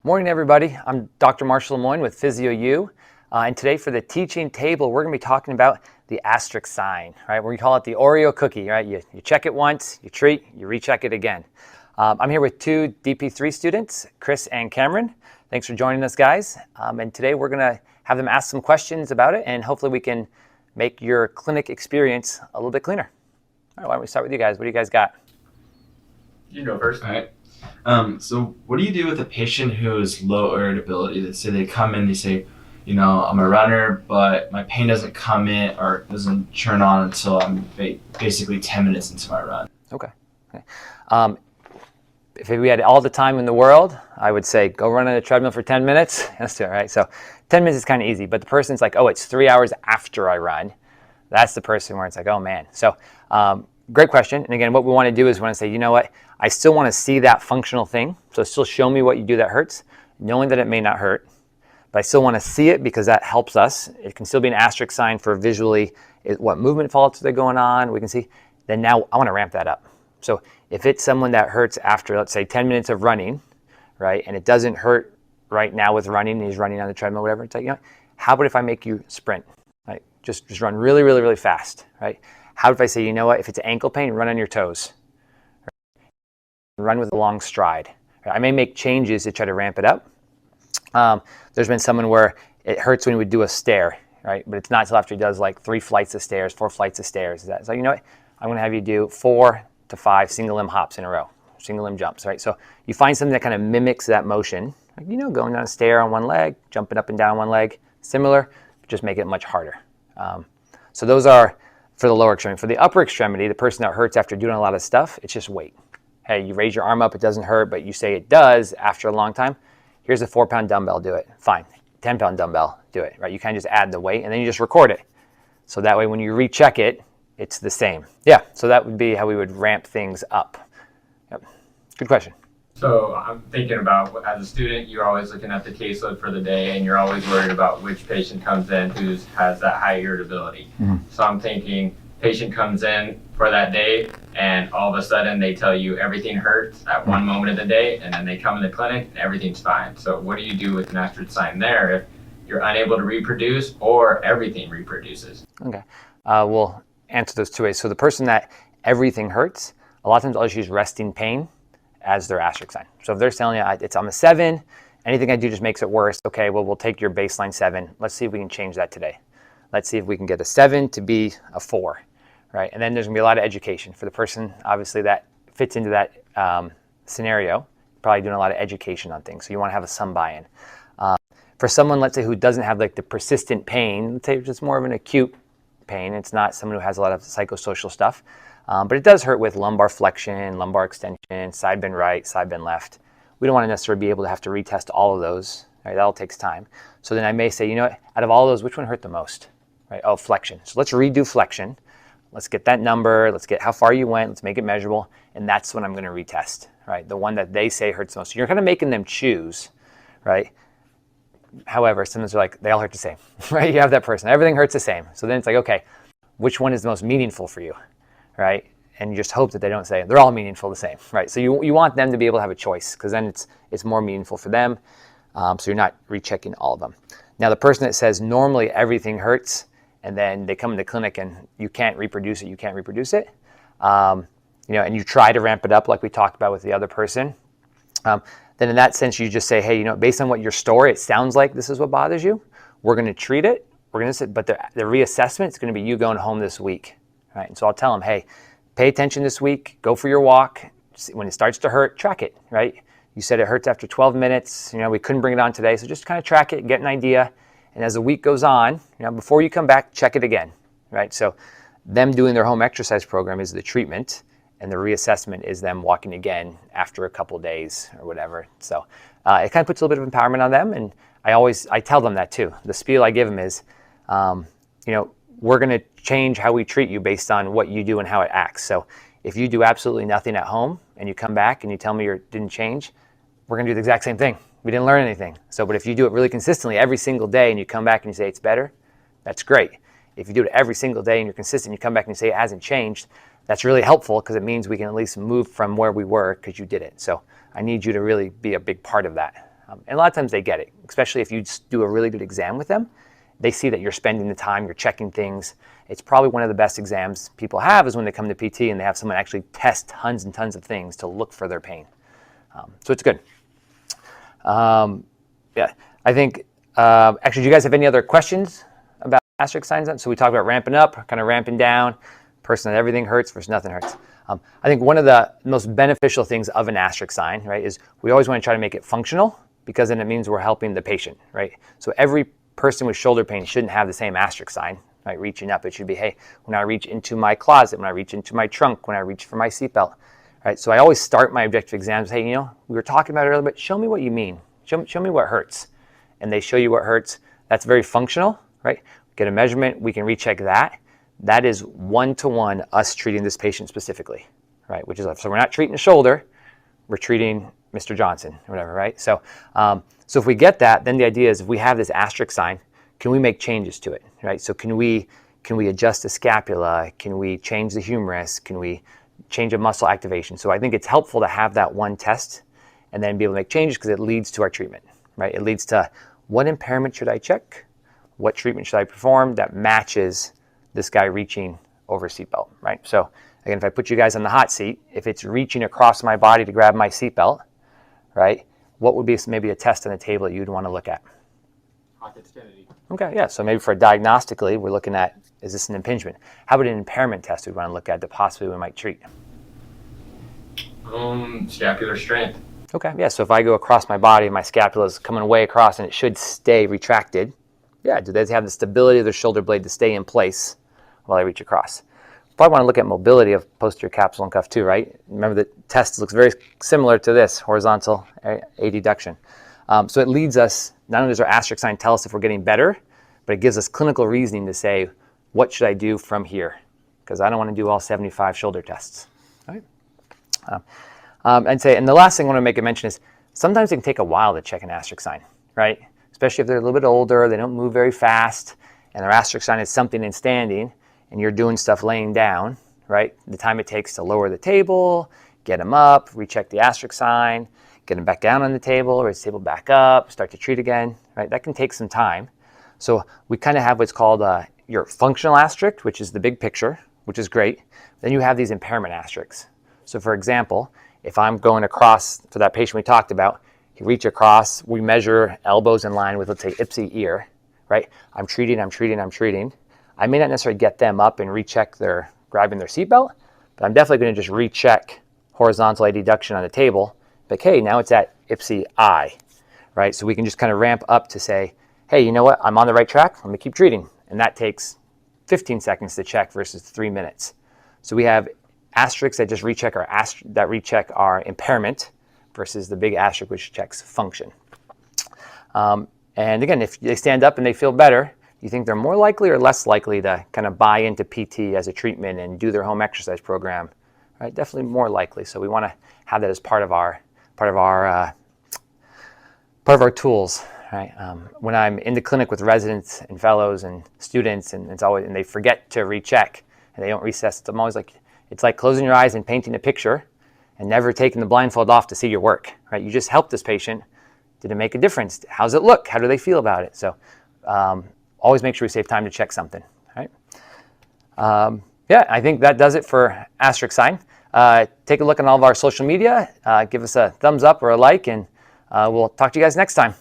Morning, everybody. I'm Dr. Marshall Lemoyne with PhysioU, and today for the teaching table, we're going to be talking about the asterisk sign, right? We call it the Oreo cookie, right? You check it once, you treat, you recheck it again. I'm here with two DP3 students, Chris and Cameron. Thanks for joining us, guys. And today we're going to have them ask some questions about it, and hopefully we can make your clinic experience a little bit cleaner. All right, why don't we start with you guys? What do you guys got? You go first. All right. So what do you do with a patient who is low irritability? Let's say they come in, they say, I'm a runner, but my pain doesn't come in or doesn't turn on until I'm basically 10 minutes into my run. Okay. If we had all the time in the world, I would say go run on a treadmill for 10 minutes. Let's do it, right? So 10 minutes is kind of easy, but the person's like, oh, it's 3 hours after I run. That's the person where it's like, oh man. So great question. And again, what we want to do is we want to say, you know what? I still want to see that functional thing. So still show me what you do that hurts, knowing that it may not hurt, but I still want to see it because that helps us. It can still be an asterisk sign for visually what movement faults are going on. We can see. Then now I want to ramp that up. So if it's someone that hurts after, let's say, 10 minutes of running, right, and it doesn't hurt right now with running, and he's running on the treadmill, whatever, it's like, how about if I make you sprint, right? Just run really, really, really fast, right? How if I say, you know what, if it's ankle pain, run on your toes. Run with a long stride. I may make changes to try to ramp it up. There's been someone where it hurts when he would do a stair, right? But it's not until after he does like 3 flights of stairs, 4 flights of stairs. So you know what? I'm going to have you do 4 to 5 single limb hops in a row, single limb jumps, right? So you find something that kind of mimics that motion, like, going down a stair on one leg, jumping up and down one leg, similar, but just make it much harder. So those are for the lower extremity. For the upper extremity, the person that hurts after doing a lot of stuff, it's just weight. Hey, you raise your arm up, it doesn't hurt, but you say it does after a long time. Here's a 4-pound dumbbell, do it. Fine. 10-pound dumbbell, do it, right? You kind of just add the weight and then you just record it. So that way when you recheck it, it's the same. Yeah, so that would be how we would ramp things up. Yep. Good question. So I'm thinking about, as a student, you're always looking at the caseload for the day and you're always worried about which patient comes in who has that high irritability. Mm-hmm. So I'm thinking, patient comes in for that day and all of a sudden they tell you everything hurts at one moment of the day, and then they come in the clinic and everything's fine. So what do you do with an asterisk sign there if you're unable to reproduce or everything reproduces? Okay, we'll answer those 2 ways. So the person that everything hurts, a lot of times I'll just use resting pain as their asterisk sign. So if they're telling you I'm a 7, anything I do just makes it worse, okay, well, we'll take your baseline 7. Let's see if we can change that today. Let's see if we can get a 7 to be a 4. Right, and then there's going to be a lot of education for the person, obviously, that fits into that scenario. Probably doing a lot of education on things, so you want to have some buy-in. For someone, let's say, who doesn't have like the persistent pain, let's say it's just more of an acute pain. It's not someone who has a lot of psychosocial stuff, but it does hurt with lumbar flexion, lumbar extension, side bend right, side bend left. We don't want to necessarily be able to have to retest all of those. Right, that all takes time. So then I may say, out of all of those, which one hurt the most? Right? Oh, flexion. So let's redo flexion. Let's get that number, let's get how far you went, let's make it measurable, and that's when I'm going to retest, right? The one that they say hurts most. So you're kind of making them choose, right? However, sometimes they're like, they all hurt the same, right? You have that person, everything hurts the same. So then it's like, okay, which one is the most meaningful for you, right? And you just hope that they don't say, they're all meaningful the same, right? So you want them to be able to have a choice, because then it's more meaningful for them, so you're not rechecking all of them. Now, the person that says normally everything hurts, and then they come into clinic and you can't reproduce it, and you try to ramp it up like we talked about with the other person, then in that sense you just say, hey, based on what your story, it sounds like this is what bothers you. We're going to treat it. We're going to say, but the reassessment is going to be you going home this week, right? And so I'll tell them, hey, pay attention this week. Go for your walk. When it starts to hurt, track it, right? You said it hurts after 12 minutes. We couldn't bring it on today, so just kind of track it, get an idea. And as the week goes on, before you come back, check it again, right? So them doing their home exercise program is the treatment, and the reassessment is them walking again after a couple of days or whatever. So it kind of puts a little bit of empowerment on them, and I tell them that too. The spiel I give them is, we're going to change how we treat you based on what you do and how it acts. So if you do absolutely nothing at home and you come back and you tell me you didn't change, we're going to do the exact same thing. We didn't learn anything. But if you do it really consistently every single day and you come back and you say it's better, that's great. If you do it every single day and you're consistent, you come back and you say it hasn't changed, that's really helpful because it means we can at least move from where we were because you did it. So I need you to really be a big part of that. And a lot of times they get it, especially if you do a really good exam with them. They see that you're spending the time, you're checking things. It's probably one of the best exams people have is when they come to PT and they have someone actually test tons and tons of things to look for their pain. So it's good. Yeah, I think, actually, do you guys have any other questions about asterisk signs? So we talked about ramping up, kind of ramping down, person that everything hurts versus nothing hurts. I think one of the most beneficial things of an asterisk sign, right, is we always want to try to make it functional because then it means we're helping the patient, right? So every person with shoulder pain shouldn't have the same asterisk sign, right? Reaching up, it should be, hey, when I reach into my closet, when I reach into my trunk, when I reach for my seatbelt, right? So I always start my objective exams, hey, you know, we were talking about it earlier, but show me what you mean. Show me what hurts. And they show you what hurts. That's very functional, right? Get a measurement, we can recheck that. That is one-to-one us treating this patient specifically, right? Which is, so we're not treating the shoulder, we're treating Mr. Johnson or whatever, right? So, so if we get that, then the idea is if we have this asterisk sign, can we make changes to it, right? So can we adjust the scapula? Can we change the humerus? Can we change a muscle activation? So I think it's helpful to have that one test and then be able to make changes because it leads to our treatment, right? It leads to what impairment should I check? What treatment should I perform that matches this guy reaching over seatbelt, right? So again, if I put you guys on the hot seat, if it's reaching across my body to grab my seatbelt, right? What would be maybe a test on the table that you'd want to look at? Hawk extensity. Okay, yeah, so maybe for diagnostically, we're looking at, is this an impingement? How about an impairment test we'd want to look at that possibly we might treat? Scapular strength. Okay, yeah, so if I go across my body, my scapula is coming way across and it should stay retracted. Yeah, do they have the stability of their shoulder blade to stay in place while I reach across? Probably want to look at mobility of posterior capsule and cuff too, right? Remember the test looks very similar to this, horizontal adduction. So it leads us, not only does our asterisk sign tell us if we're getting better, but it gives us clinical reasoning to say, what should I do from here? Because I don't want to do all 75 shoulder tests, right? And the last thing I want to make a mention is sometimes it can take a while to check an asterisk sign, right? Especially if they're a little bit older, they don't move very fast, and their asterisk sign is something in standing, and you're doing stuff laying down, right? The time it takes to lower the table, get them up, recheck the asterisk sign, get them back down on the table, raise the table back up, start to treat again, right? That can take some time. So we kind of have what's called your functional asterisk, which is the big picture, which is great. Then you have these impairment asterisks. So for example, if I'm going across for that patient we talked about, you reach across, we measure elbows in line with, let's say, ipsy ear, right? I'm treating. I may not necessarily get them up and recheck their grabbing their seatbelt, but I'm definitely going to just recheck horizontal adduction on the table. Like, hey, now it's at ipsy eye, right? So we can just kind of ramp up to say, hey, you know what? I'm on the right track. Let me keep treating. And that takes 15 seconds to check versus 3 minutes. So we have asterisks that just recheck our impairment versus the big asterisk which checks function. And again, if they stand up and they feel better, you think they're more likely or less likely to kind of buy into PT as a treatment and do their home exercise program, right? Definitely more likely. So we want to have that as part of our tools, right? When I'm in the clinic with residents and fellows and students, and they forget to recheck and they don't recess, I'm always like, it's like closing your eyes and painting a picture and never taking the blindfold off to see your work, right? You just helped this patient. Did it make a difference? How's it look? How do they feel about it? So always make sure we save time to check something, right? Yeah, I think that does it for asterisk sign. Take a look on all of our social media. Give us a thumbs up or a like, and we'll talk to you guys next time.